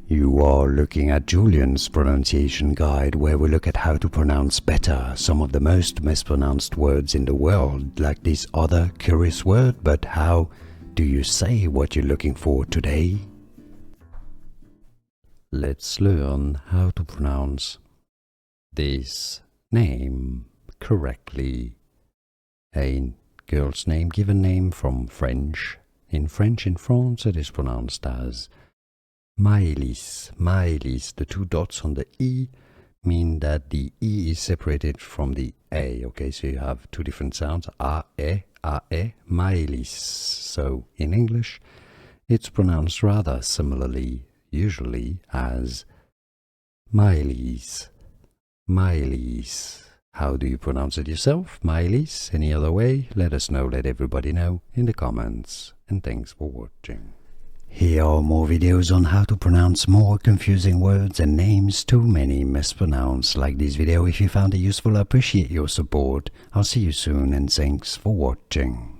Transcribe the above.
You are looking at Julian's pronunciation guide, where we look at how to pronounce better some of the most mispronounced words in the world, like this other curious word. But how do you say what you're looking for today? Let's learn how to pronounce this name correctly. A girl's name, given name from French. In French in France it is pronounced as Maëlys. Maëlys. The two dots on the E mean that the E is separated from the A. Okay, so you have two different sounds, A-E, Maëlys. So in English it's pronounced rather similarly, usually as Maëlys. Maëlys. How do you pronounce it yourself? Maëlys? Any other way? Let us know, let everybody know in the comments. And thanks for watching. Here are more videos on how to pronounce more confusing words and names too many mispronounced. Like this video if you found it useful. I appreciate your support. I'll see you soon and thanks for watching.